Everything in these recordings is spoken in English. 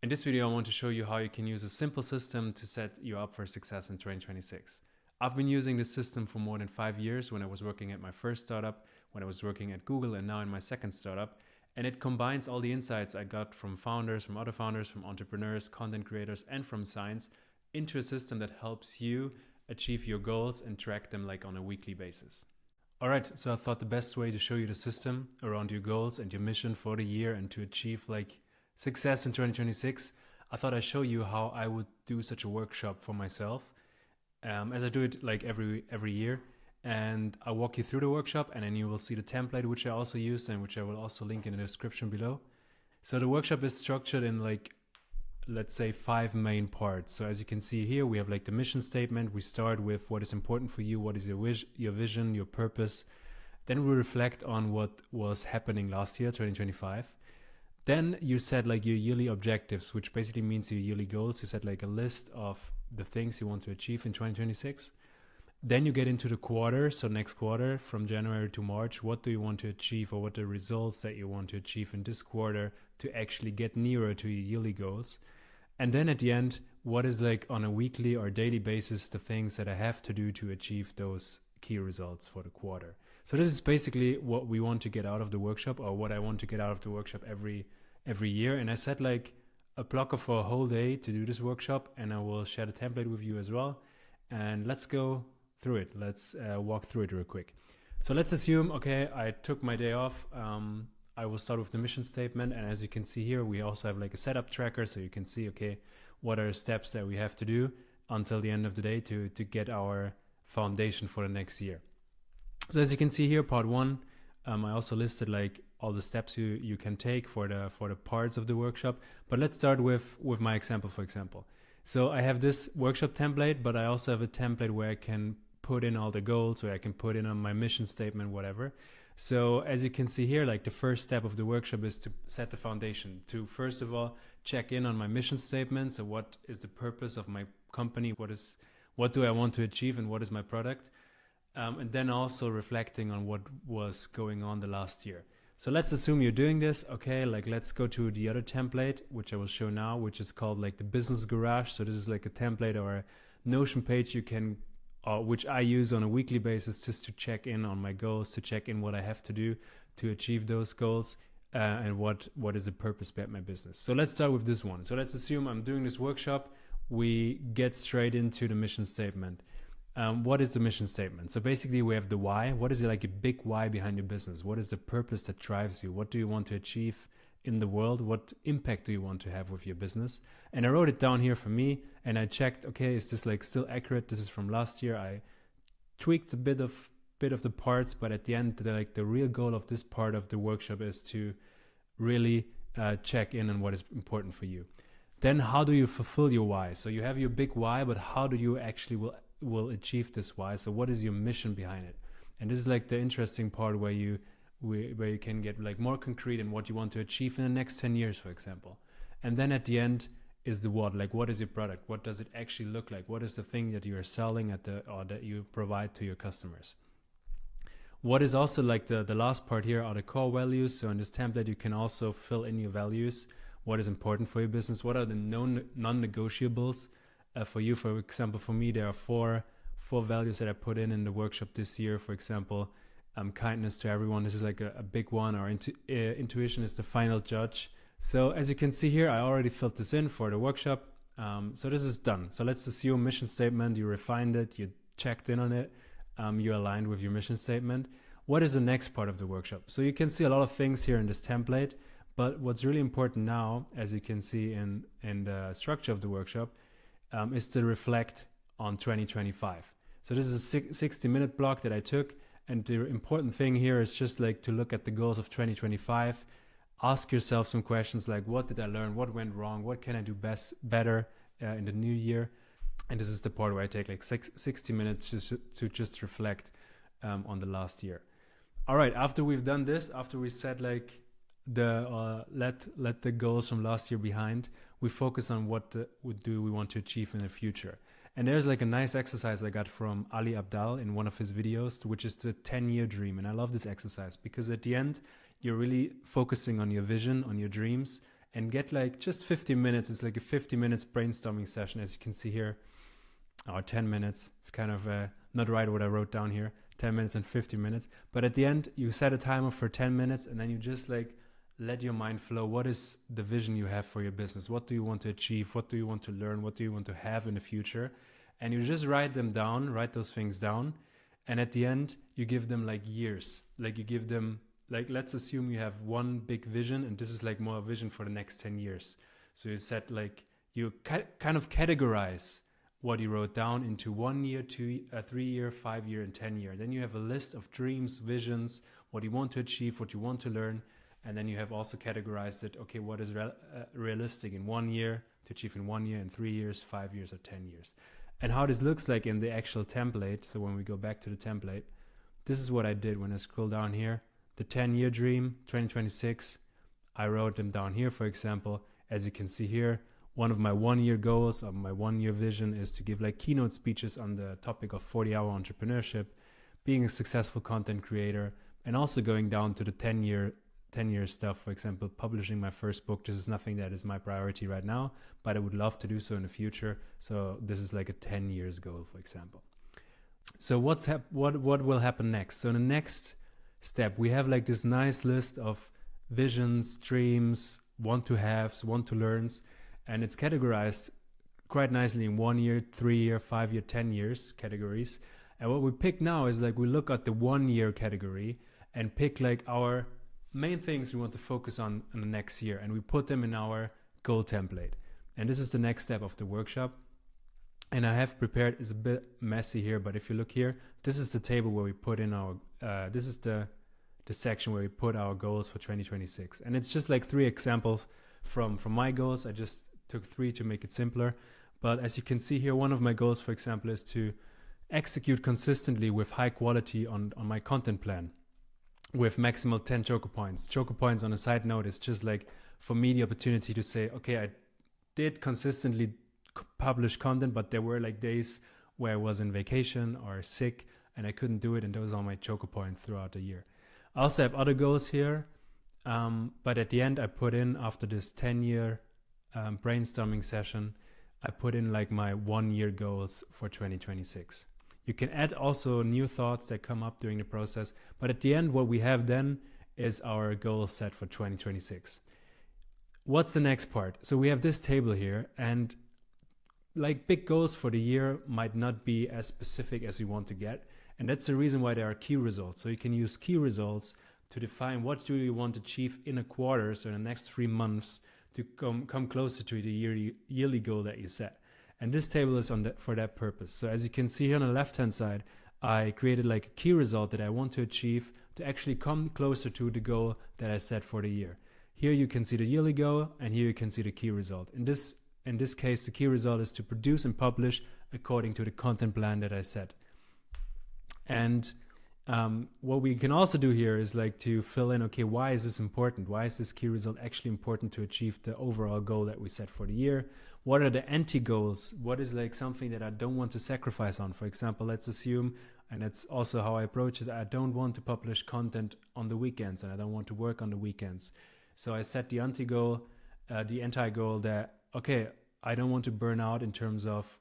In this video, I want to show you how you can use a simple system to set you up for success in 2026. I've been using this system for more than 5 years when I was working at my first startup, when I was working at Google, and now in my second startup. And it combines all the insights I got from founders, from other founders, from entrepreneurs, content creators, and from science into a system that helps you achieve your goals and track them like on a weekly basis. All right, so I thought the best way to show you the system around your goals and your mission for the year and to achieve like success in 2026, I thought I'd show you how I would do such a workshop for myself, as I do it like every year. And I'll walk you through the workshop, and then you will see the template which I also used and which I will also link in the description below. So the workshop is structured in like, let's say 5 main parts. So as you can see here, we have like the mission statement. We start with what is important for you, what is your vision, your purpose. Then we reflect on what was happening last year, 2025. Then you set like your yearly objectives, which basically means your yearly goals. You set like a list of the things you want to achieve in 2026. Then you get into the quarter. So next quarter, from January to March, what do you want to achieve, or what are the results that you want to achieve in this quarter to actually get nearer to your yearly goals? And then at the end, what is like on a weekly or daily basis, the things that I have to do to achieve those key results for the quarter. So this is basically what we want to get out of the workshop, or what I want to get out of the workshop every year. And I set like a blocker for a whole day to do this workshop, and I will share the template with you as well. And let's go through it. Let's walk through it real quick. So let's assume, okay, I took my day off. I will start with the mission statement. And as you can see here, we also have like a setup tracker. So you can see, okay, what are the steps that we have to do until the end of the day to get our foundation for the next year. So as you can see here, part 1, I also listed like all the steps you can take for the parts of the workshop. But let's start with my example, for example. So I have this workshop template, but I also have a template where I can put in all the goals, where I can put in on my mission statement, whatever. So as you can see here, like the first step of the workshop is to set the foundation, to first of all check in on my mission statement. So what is the purpose of my company? What do I want to achieve, and what is my product? And then also reflecting on what was going on the last year. So let's assume you're doing this. Okay, like let's go to the other template, which I will show now, which is called like the business garage. So this is like a template or a Notion page you can, which I use on a weekly basis just to check in on my goals, to check in what I have to do to achieve those goals, and what is the purpose behind my business. So let's start with this one. So let's assume I'm doing this workshop. We get straight into the mission statement. What is the mission statement? So basically we have the why. What is like a big why behind your business? What is the purpose that drives you? What do you want to achieve in the world? What impact do you want to have with your business? And I wrote it down here for me, and I checked, okay, is this like still accurate? This is from last year. I tweaked a bit of the parts, but at the end, the real goal of this part of the workshop is to really check in on what is important for you. Then how do you fulfill your why? So you have your big why, but how do you actually will achieve this why? So what is your mission behind it? And this is like the interesting part where you can get like more concrete in what you want to achieve in the next 10 years, for example. And then at the end is the what, like what is your product? What does it actually look like? What is the thing that you are selling or that you provide to your customers? What is also like the last part here are the core values. So in this template, you can also fill in your values. What is important for your business? What are the non-negotiables for you? For example, for me, there are four values that I put in the workshop this year. For example, kindness to everyone. This is like a big one. Or intuition is the final judge. So as you can see here, I already filled this in for the workshop. So this is done. So let's assume mission statement. You refined it. You checked in on it. You're aligned with your mission statement. What is the next part of the workshop? So you can see a lot of things here in this template. But what's really important now, as you can see in the structure of the workshop, is to reflect on 2025. So this is a 60-minute block that I took. And the important thing here is just like to look at the goals of 2025. Ask yourself some questions like, what did I learn? What went wrong? What can I do better in the new year? And this is the part where I take like 60 minutes to just reflect on the last year. All right, after we've done this, after we said like, let the goals from last year behind, we focus on what do we want to achieve in the future. And there's like a nice exercise I got from Ali Abdal in one of his videos, which is the 10-year dream. And I love this exercise because at the end, you're really focusing on your vision, on your dreams, and get like just 15 minutes. It's like a 50 minutes brainstorming session, as you can see here, or 10 minutes. It's kind of not right what I wrote down here, 10 minutes and 50 minutes. But at the end, you set a timer for 10 minutes and then you just like let your mind flow. What is the vision you have for your business? What do you want to achieve? What do you want to learn? What do you want to have in the future? And you just write those things down. And at the end, you give them like years. Like you give them, like, let's assume you have one big vision and this is like more a vision for the next 10 years. So you set like, you kind of categorize what you wrote down into 1 year, 3 year, 5 year, and 10 year. Then you have a list of dreams, visions, what you want to achieve, what you want to learn. And then you have also categorized it. Okay, what is realistic in 1 year to achieve in 1 year, in 3 years, 5 years, or 10 years. And how this looks like in the actual template. So when we go back to the template, this is what I did when I scroll down here. The 10-year dream, 2026, I wrote them down here, for example. As you can see here, one of my 1 year goals or my 1 year vision is to give like keynote speeches on the topic of 40-hour entrepreneurship, being a successful content creator, and also going down to the 10-year stuff. For example, publishing my first book. This is nothing that is my priority right now, but I would love to do so in the future. So this is like a 10 years goal, for example. So what will happen next? So in the next step, we have like this nice list of visions, dreams, want to haves, want to learns, and it's categorized quite nicely in 1 year, 3 year, 5 year, 10 years categories. And what we pick now is like we look at the 1 year category and pick like our main things we want to focus on in the next year, and we put them in our goal template. And this is the next step of the workshop. And I have prepared, it's a bit messy here, but if you look here, this is the table where we put in our, this is the section where we put our goals for 2026. And it's just like 3 examples from my goals. I just took 3 to make it simpler. But as you can see here, one of my goals, for example, is to execute consistently with high quality on my content plan with maximal 10 choker points. Choker points, on a side note, is just like for me the opportunity to say, okay, I did consistently publish content, but there were like days where I was in vacation or sick and I couldn't do it, and those are my choker points throughout the year. I also have other goals here, but at the end I put in, after this 10-year brainstorming session, I put in like my 1 year goals for 2026. You can add also new thoughts that come up during the process, but at the end what we have then is our goal set for 2026. What's the next part? So we have this table here, and like big goals for the year might not be as specific as we want to get, and that's the reason why there are key results. So you can use key results to define what do you want to achieve in a quarter, so in the next 3 months, to come closer to the yearly goal that you set. And this table is for that purpose. So as you can see here on the left-hand side, I created like a key result that I want to achieve to actually come closer to the goal that I set for the year. Here you can see the yearly goal, and here you can see the key result. In this case, the key result is to produce and publish according to the content plan that I set. And what we can also do here is like to fill in, okay, why is this important? Why is this key result actually important to achieve the overall goal that we set for the year? What are the anti-goals? What is like something that I don't want to sacrifice on? For example, let's assume, and that's also how I approach it, I don't want to publish content on the weekends and I don't want to work on the weekends. So I set the anti-goal that, okay, I don't want to burn out in terms of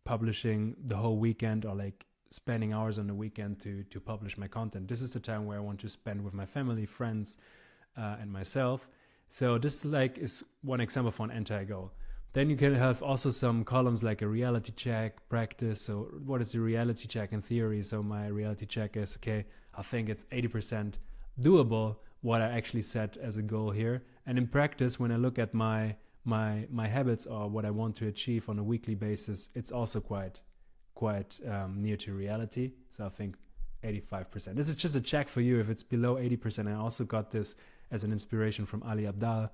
publishing the whole weekend or like spending hours on the weekend to publish my content. This is the time where I want to spend with my family, friends, and myself. So this is one example for an anti-goal. Then you can have also some columns like a reality check, practice. So what is the reality check in theory? So my reality check is, okay, I think it's 80% doable, what I actually set as a goal here. And in practice, when I look at my habits or what I want to achieve on a weekly basis, it's also quite near to reality. So I think 85%. This is just a check for you if it's below 80%. I also got this as an inspiration from Ali Abdaal.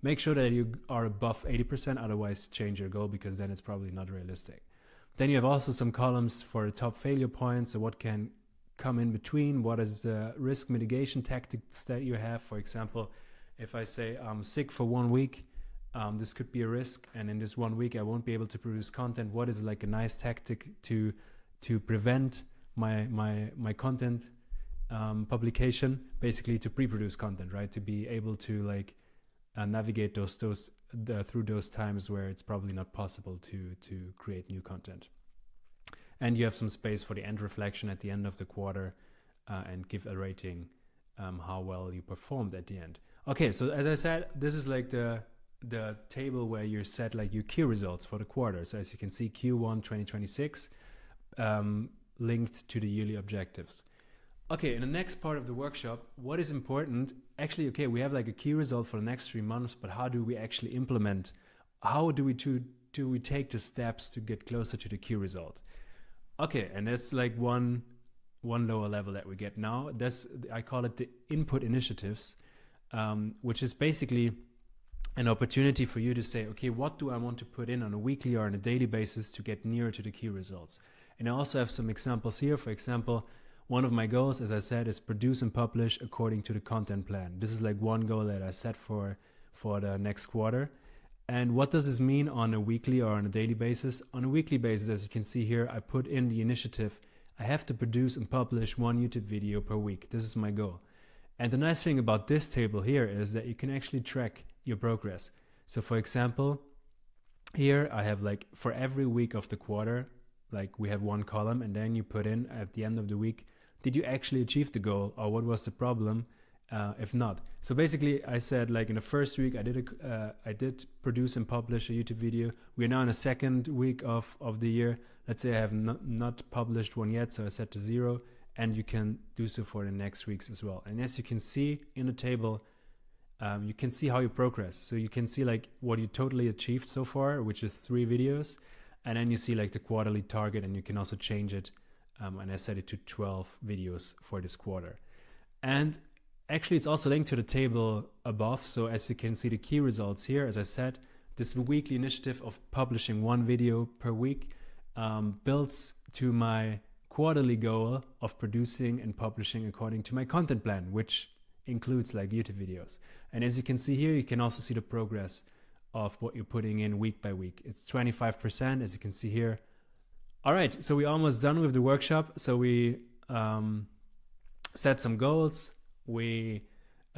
Make sure that you are above 80%, otherwise change your goal, because then it's probably not realistic. Then you have also some columns for the top failure points. So what can come in between? What is the risk mitigation tactics that you have? For example, if I say I'm sick for 1 week, this could be a risk, and in this 1 week I won't be able to produce content. What is like a nice tactic to prevent my content publication, basically to pre-produce content, right? To be able to like navigate through those times where it's probably not possible to create new content. And you have some space for the end reflection at the end of the quarter, and give a rating how well you performed at the end. Okay, so as I said, this is like the table where you set like your key results for the quarter. So as you can see, Q1 2026 linked to the yearly objectives. Okay, in the next part of the workshop, what is important? Actually, okay, we have like a key result for the next 3 months, but how do we actually implement? How do we take the steps to get closer to the key result? Okay, and that's like one lower level that we get now. I call it the input initiatives, which is basically an opportunity for you to say, okay, what do I want to put in on a weekly or on a daily basis to get nearer to the key results? And I also have some examples here. For example, one of my goals, as I said, is produce and publish according to the content plan. This is like one goal that I set for the next quarter. And what does this mean on a weekly or on a daily basis? On a weekly basis, as you can see here, I put in the initiative. I have to produce and publish 1 YouTube video per week. This is my goal. And the nice thing about this table here is that you can actually track your progress. So for example, here I have like for every week of the quarter, like we have one column, and then you put in at the end of the week, did you actually achieve the goal, or what was the problem if not? So basically I said like in the first week I did produce and publish a YouTube video. We're now in the second week of the year. Let's say I have not published one yet, so I set to 0, and you can do so for the next weeks as well. And as you can see in the table, you can see how you progress. So you can see like what you totally achieved so far, which is 3 videos. And then you see like the quarterly target, and you can also change it. And I set it to 12 videos for this quarter. And actually it's also linked to the table above. So as you can see the key results here, as I said, this weekly initiative of publishing 1 video per week builds to my quarterly goal of producing and publishing according to my content plan, which includes like YouTube videos. And as you can see here, you can also see the progress of what you're putting in week by week. It's 25%, as you can see here. All right, so we're almost done with the workshop. So we set some goals, we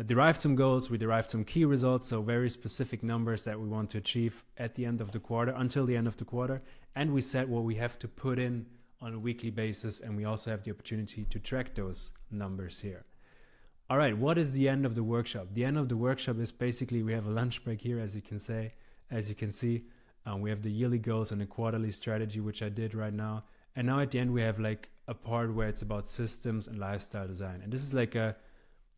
derived some goals, we derived some key results, so very specific numbers that we want to achieve at the end of the quarter, until the end of the quarter. And we set what we have to put in on a weekly basis, and we also have the opportunity to track those numbers here. All right, what is the end of the workshop? The end of the workshop is basically we have a lunch break here, as you can see. We have the yearly goals and the quarterly strategy, which I did right now. And now at the end, we have like a part where it's about systems and lifestyle design. And this is like I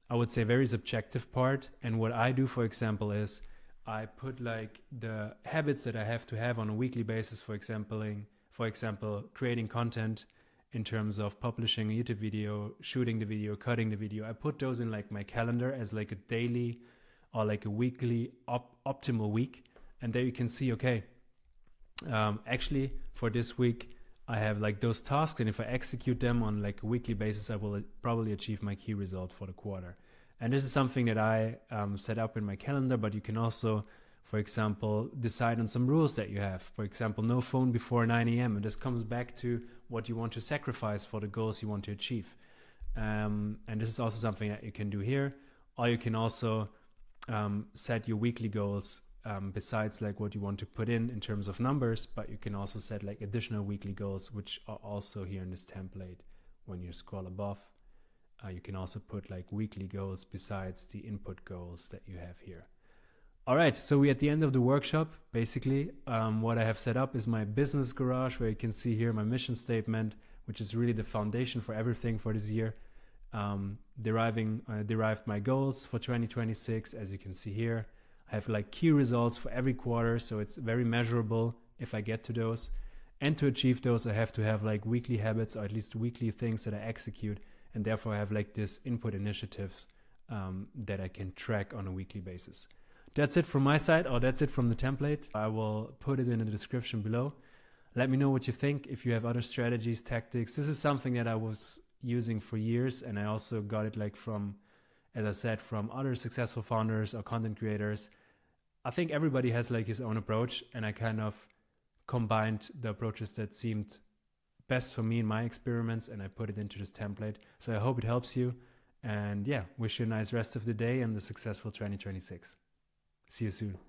would say, very subjective part. And what I do, for example, is I put like the habits that I have to have on a weekly basis, for example, creating content in terms of publishing a YouTube video, shooting the video, cutting the video. I put those in like my calendar as like a daily or like a weekly optimal week. And there you can see, okay, actually for this week, I have like those tasks, and if I execute them on like a weekly basis, I will probably achieve my key result for the quarter. And this is something that I set up in my calendar, but you can also, for example, decide on some rules that you have. For example, no phone before 9 a.m. And this comes back to what you want to sacrifice for the goals you want to achieve. And this is also something that you can do here. Or you can also set your weekly goals besides like what you want to put in terms of numbers, but you can also set like additional weekly goals, which are also here in this template. When you scroll above, you can also put like weekly goals besides the input goals that you have here. All right, so we're at the end of the workshop. Basically, what I have set up is my business garage, where you can see here my mission statement, which is really the foundation for everything for this year. Derived my goals for 2026, as you can see here. I have like key results for every quarter, so it's very measurable if I get to those. And to achieve those, I have to have like weekly habits, or at least weekly things that I execute. And therefore I have like this input initiatives that I can track on a weekly basis. That's it from my side, or that's it from the template. I will put it in the description below. Let me know what you think. If you have other strategies, tactics. This is something that I was using for years, and I also got it like from, as I said, from other successful founders or content creators. I think everybody has like his own approach, and I kind of combined the approaches that seemed best for me in my experiments, and I put it into this template. So I hope it helps you, and yeah, wish you a nice rest of the day and a successful 2026. See you soon.